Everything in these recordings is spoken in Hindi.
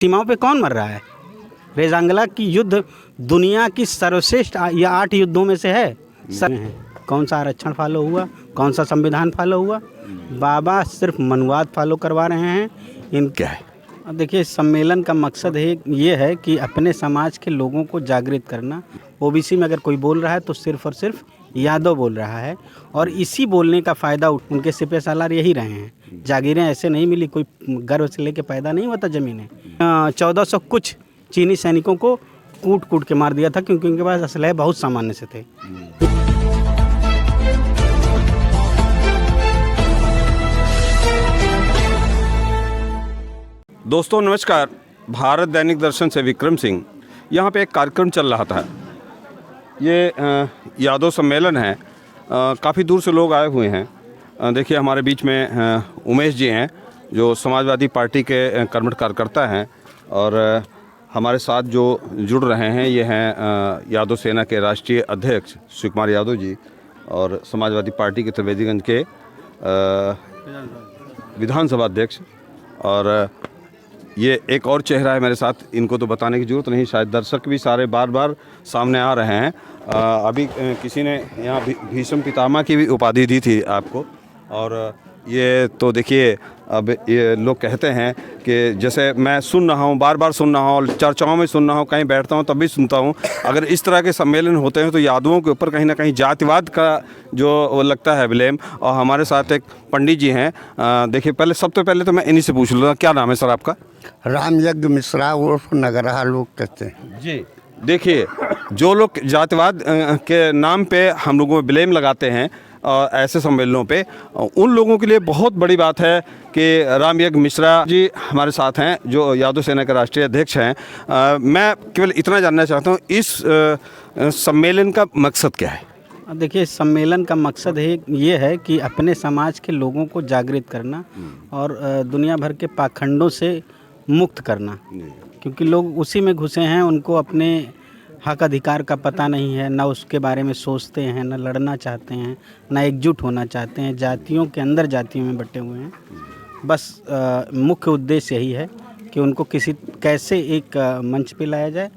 सीमाओं पे कौन मर रहा है? रेजांगला की युद्ध दुनिया की सर्वश्रेष्ठ या 8 युद्धों में से है। सब हैं। कौन सा आरक्षण फॉलो हुआ, कौन सा संविधान फॉलो हुआ? बाबा सिर्फ मनुवाद फॉलो करवा रहे हैं। इन क्या है? देखिए, सम्मेलन का मकसद है ये है कि अपने समाज के लोगों को जागृत करना। ओबीसी में अगर कोई बोल रहा है तो सिर्फ और सिर्फ यादव बोल रहा है, और इसी बोलने का फ़ायदा उनके सिपह सालार यही रहे हैं। जागीरें ऐसे नहीं मिली, कोई गर्व से लेके पैदा नहीं हुआ था ज़मीनें। 1400 कुछ चीनी सैनिकों को कूट कूट के मार दिया था, क्योंकि उनके पास असलहे बहुत सामान्य से थे। दोस्तों नमस्कार, भारत दैनिक दर्शन से विक्रम सिंह। यहाँ पे एक कार्यक्रम चल रहा था। ये यादव सम्मेलन है। काफ़ी दूर से लोग आए हुए हैं। देखिए हमारे बीच में उमेश जी हैं, जो समाजवादी पार्टी के कर्मठ कार्यकर्ता हैं, और हमारे साथ जो जुड़ रहे हैं ये हैं यादव सेना के राष्ट्रीय अध्यक्ष शिव कुमार यादव जी, और समाजवादी पार्टी के त्रिवेदीगंज के विधानसभा अध्यक्ष। और ये एक और चेहरा है मेरे साथ, इनको तो बताने की ज़रूरत नहीं, शायद दर्शक भी सारे बार बार सामने आ रहे हैं। अभी किसी ने यहाँ भीष्म पितामह की भी उपाधि दी थी आपको। और ये तो देखिए, अब ये लोग कहते हैं कि जैसे मैं सुन रहा हूँ, बार बार सुन रहा हूँ, चर्चाओं में सुन रहा हूँ, कहीं बैठता हूँ तब भी सुनता हूँ, अगर इस तरह के सम्मेलन होते हैं तो यादवों के ऊपर कहीं ना कहीं जातिवाद का जो लगता है ब्लेम। और हमारे साथ एक पंडित जी हैं। देखिए सबसे पहले तो मैं इन्हीं से पूछ लूँगा, क्या नाम है सर आपका? राम यज्ञ मिश्रा उर्फ नगरहा लोग कहते हैं जी। देखिए, जो लोग जातिवाद के नाम पे हम लोगों में ब्लेम लगाते हैं ऐसे सम्मेलनों पे, उन लोगों के लिए बहुत बड़ी बात है कि राम यज्ञ मिश्रा जी हमारे साथ हैं, जो यादव सेना के राष्ट्रीय अध्यक्ष हैं। मैं केवल इतना जानना चाहता हूँ, इस सम्मेलन का मकसद क्या है? देखिए, सम्मेलन का मकसद है ये है कि अपने समाज के लोगों को जागृत करना और दुनिया भर के पाखंडों से मुक्त करना, क्योंकि लोग उसी में घुसे हैं। उनको अपने हक अधिकार का पता नहीं है, ना उसके बारे में सोचते हैं, ना लड़ना चाहते हैं, ना एकजुट होना चाहते हैं। जातियों के अंदर जातियों में बटे हुए हैं। बस मुख्य उद्देश्य यही है कि उनको कैसे एक मंच पे लाया जाए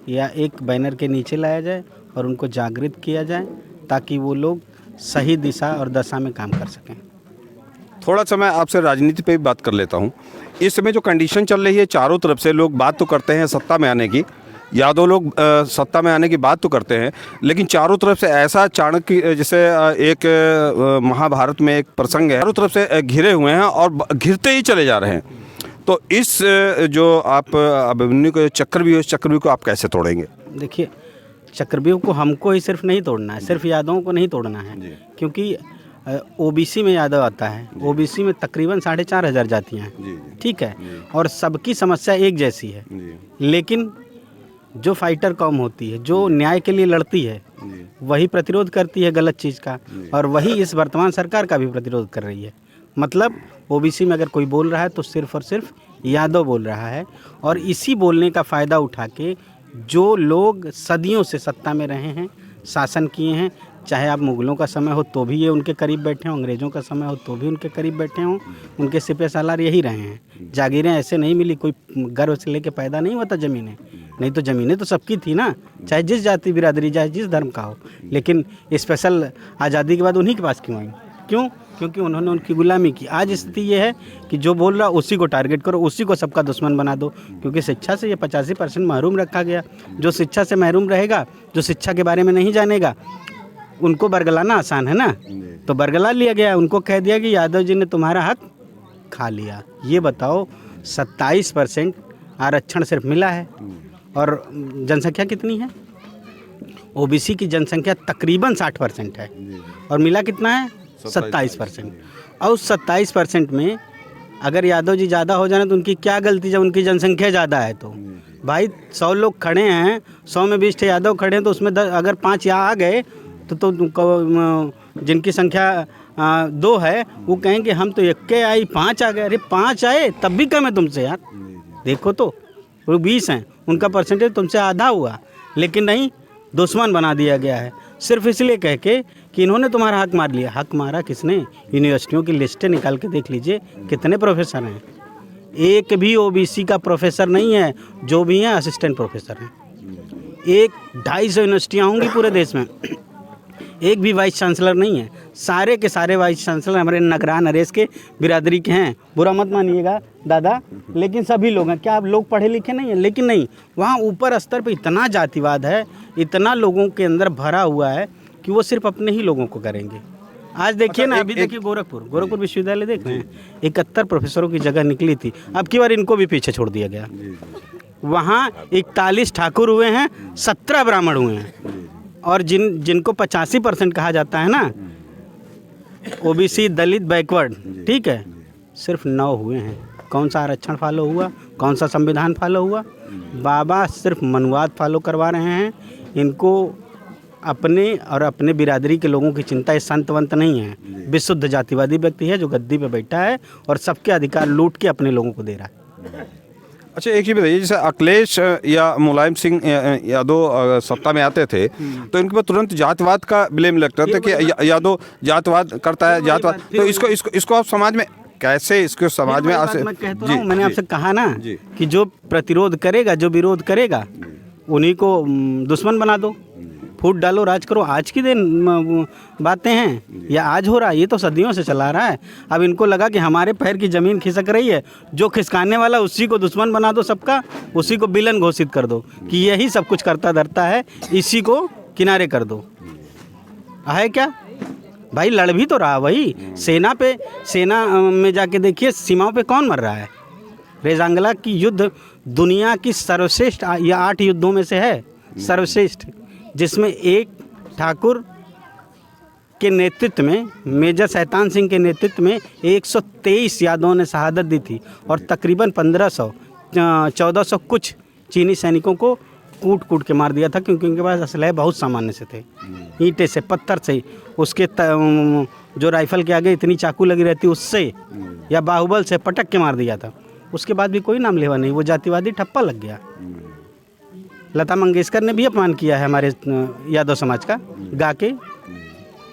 या एक बैनर के नीचे लाया जाए और उनको जागृत किया जाए, ताकि वो लोग सही दिशा और दशा में काम कर सकें। थोड़ा सा मैं आपसे राजनीति पे भी बात कर लेता हूँ। इस समय जो कंडीशन चल रही है, चारों तरफ से लोग बात तो करते हैं सत्ता में आने की, यादव लोग सत्ता में आने की बात तो करते हैं, लेकिन चारों तरफ से ऐसा चाणक्य जैसे एक महाभारत में एक प्रसंग है, चारों तरफ से घिरे हुए हैं और घिरते ही चले जा रहे हैं। तो इस जो आप अभिमन्यु को चक्रव्यूह, इस चक्रव्यूह को आप कैसे तोड़ेंगे? देखिए, चक्रव्यूह को हमको ही सिर्फ नहीं तोड़ना है, सिर्फ यादवों को नहीं तोड़ना है, क्योंकि ओबीसी में यादव आता है। ओबीसी में तकरीबन 4,500 जातियाँ हैं, ठीक है, और सबकी समस्या एक जैसी है। लेकिन जो फाइटर कौम होती है, जो न्याय के लिए लड़ती है, वही प्रतिरोध करती है गलत चीज़ का, और वही इस वर्तमान सरकार का भी प्रतिरोध कर रही है। मतलब ओबीसी में अगर कोई बोल रहा है तो सिर्फ और सिर्फ यादव बोल रहा है, और इसी बोलने का फ़ायदा उठा के जो लोग सदियों से सत्ता में रहे हैं, शासन किए हैं, चाहे आप मुग़लों का समय हो तो भी ये उनके करीब बैठे हों, अंग्रेज़ों का समय हो तो भी उनके करीब बैठे हों, उनके सिपह सालार यही रहे हैं। जागीरें ऐसे नहीं मिली, कोई गर्व से लेके पैदा नहीं हुआ था ज़मीनें। नहीं तो ज़मीनें तो सबकी थी ना, चाहे जिस जाति बिरादरी, चाहे जिस धर्म का हो। लेकिन स्पेशल आज़ादी के बाद उन्हीं के पास क्यों आई? क्यों? क्योंकि उन्होंने उनकी गुलामी की। आज स्थिति ये है कि जो बोल रहा उसी को टारगेट करो, उसी को सबका दुश्मन बना दो, क्योंकि शिक्षा से ये 85% महरूम रखा गया। जो शिक्षा से महरूम रहेगा, जो शिक्षा के बारे में नहीं जानेगा, उनको बरगलाना आसान है ना, तो बरगला लिया गया। उनको कह दिया कि यादव जी ने तुम्हारा हक खा लिया। ये बताओ, 27% आरक्षण सिर्फ मिला है, और जनसंख्या कितनी है? ओबीसी की जनसंख्या तकरीबन 60% है, और मिला कितना है? 27%। और उस 27% में अगर यादव जी ज़्यादा हो जाए तो उनकी क्या गलती, जब उनकी जनसंख्या ज़्यादा है तो? भाई 100 लोग खड़े हैं, 100 में 20 यादव खड़े हैं, तो उसमें अगर 5 यहाँ आ गए तो जिनकी संख्या 2 है वो कहेंगे हम तो 1 के आई, 5 आ गए। अरे 5 आए तब भी कम है तुमसे यार। देखो तो वो 20 हैं, उनका परसेंटेज तुमसे आधा हुआ, लेकिन नहीं, दुश्मन बना दिया गया है सिर्फ इसलिए कह के कि इन्होंने तुम्हारा हक मार लिया। हक मारा किसने? यूनिवर्सिटियों की लिस्टें निकाल के देख लीजिए, कितने प्रोफेसर हैं। एक भी ओबीसी का प्रोफेसर नहीं है, जो भी हैं असिस्टेंट प्रोफेसर हैं। 1-250 यूनिवर्सिटियाँ होंगी पूरे देश में, एक भी वाइस चांसलर नहीं है। सारे के सारे वाइस चांसलर हमारे नगरा नरेश के बिरादरी के हैं। बुरा मत मानिएगा दादा, लेकिन सभी लोग हैं। क्या आप लोग पढ़े लिखे नहीं हैं? लेकिन नहीं, वहाँ ऊपर स्तर पे इतना जातिवाद है, इतना लोगों के अंदर भरा हुआ है कि वो सिर्फ अपने ही लोगों को करेंगे। आज देखिए ना, अभी देखिए गोरखपुर विश्वविद्यालय देख रहे हैं, 71 प्रोफेसरों की जगह निकली थी, अब की बार इनको भी पीछे छोड़ दिया गया। वहाँ 41 ठाकुर हुए हैं, 17 ब्राह्मण हुए हैं, और जिनको 85% कहा जाता है ना, ओबीसी दलित बैकवर्ड, ठीक है, सिर्फ 9 हुए हैं। कौन सा आरक्षण फॉलो हुआ, कौन सा संविधान फॉलो हुआ? बाबा सिर्फ मनुवाद फॉलो करवा रहे हैं। इनको अपने और अपने बिरादरी के लोगों की चिंता, ये संतवंत नहीं है, विशुद्ध जातिवादी व्यक्ति है जो गद्दी पे बैठा है और सबके अधिकार लूट के अपने लोगों को दे रहा है। अच्छा, एक ही बताइए, जैसे अखिलेश या मुलायम सिंह यादव सत्ता में आते थे तो इनके पर तुरंत जातिवाद का ब्लेम लगता था कि यादव जातिवाद करता है, जातिवाद। तो इसको आप समाज में कैसे, इसको समाज में मैं कहता हूँ, मैंने आपसे कहा ना कि जो प्रतिरोध करेगा, जो विरोध करेगा, उन्हीं को दुश्मन बना दो, फूट डालो, राज करो। आज की दिन बातें हैं या आज हो रहा है? ये तो सदियों से चला रहा है। अब इनको लगा कि हमारे पैर की ज़मीन खिसक रही है, जो खिसकाने वाला उसी को दुश्मन बना दो सबका, उसी को विलन घोषित कर दो कि यही सब कुछ करता धरता है, इसी को किनारे कर दो। है क्या भाई? लड़ भी तो रहा वही सेना में जाके देखिए, सीमाओं पे कौन मर रहा है? रेजांगला की युद्ध दुनिया की सर्वश्रेष्ठ या 8 युद्धों में से है, सर्वश्रेष्ठ, जिसमें एक ठाकुर के नेतृत्व में, मेजर शैतान सिंह के नेतृत्व में 123 यादवों ने शहादत दी थी और तकरीबन 1400 कुछ चीनी सैनिकों को कूट के मार दिया था, क्योंकि उनके पास असलहे बहुत सामान्य से थे, ईंटे से, पत्थर से, उसके जो राइफल के आगे इतनी चाकू लगी रहती उससे, या बाहुबल से पटक के मार दिया था। उसके बाद भी कोई नाम लेवा नहीं, वो जातिवादी ठप्पा लग गया। लता मंगेशकर ने भी अपमान किया है हमारे यादव समाज का, गा के।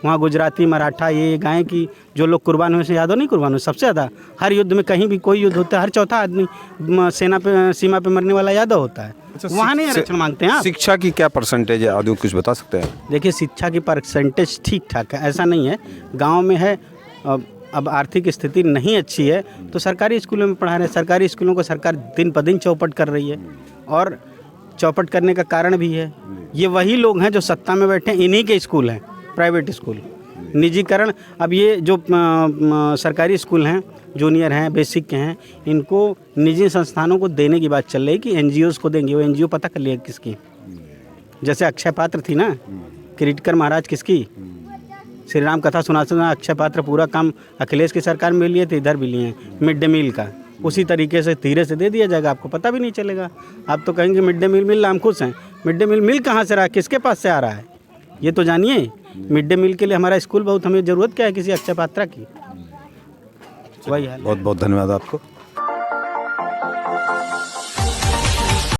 वहाँ गुजराती, मराठा ये गाएं कि जो लोग कुर्बान हुए, यादव नहीं कुर्बान हुए सबसे ज़्यादा। हर युद्ध में कहीं भी कोई युद्ध होता है, हर चौथा आदमी सीमा पे मरने वाला यादव होता है। वहाँ नहीं आरक्षण मांगते हैं। शिक्षा की क्या परसेंटेज है, आदमी कुछ बता सकते हैं? देखिए, शिक्षा की परसेंटेज ठीक ठाक है, ऐसा नहीं है। गाँव में है, अब आर्थिक स्थिति नहीं अच्छी है तो सरकारी स्कूलों में पढ़ा रहे हैं। सरकारी स्कूलों को सरकार दिन प दिन चौपट कर रही है, और चौपट करने का कारण भी है, ये वही लोग हैं जो सत्ता में बैठे हैं, इन्हीं के स्कूल हैं, प्राइवेट स्कूल, निजीकरण। अब ये जो सरकारी स्कूल हैं, जूनियर हैं, बेसिक के हैं, इनको निजी संस्थानों को देने की बात चल रही है कि एनजीओज़ को देंगे। वो एनजीओ पता कर लिया किसकी, जैसे अक्षय पात्र थी ना, किरीटकर महाराज किसकी, श्री राम कथा सुना अक्षय पात्र पूरा काम अखिलेश की सरकार में लिए थे, इधर भी लिए हैं। मिड डे मील का उसी तरीके से धीरे से दे दिया जाएगा, आपको पता भी नहीं चलेगा। आप तो कहेंगे मिड डे मील मिल रहा, हम खुश हैं। मिड डे मील कहाँ से रहा, किसके पास से आ रहा है, ये तो जानिए। मिड डे मील के लिए हमारा स्कूल बहुत, हमें ज़रूरत क्या है किसी अक्षय पात्रा की? वही है। बहुत बहुत धन्यवाद आपको।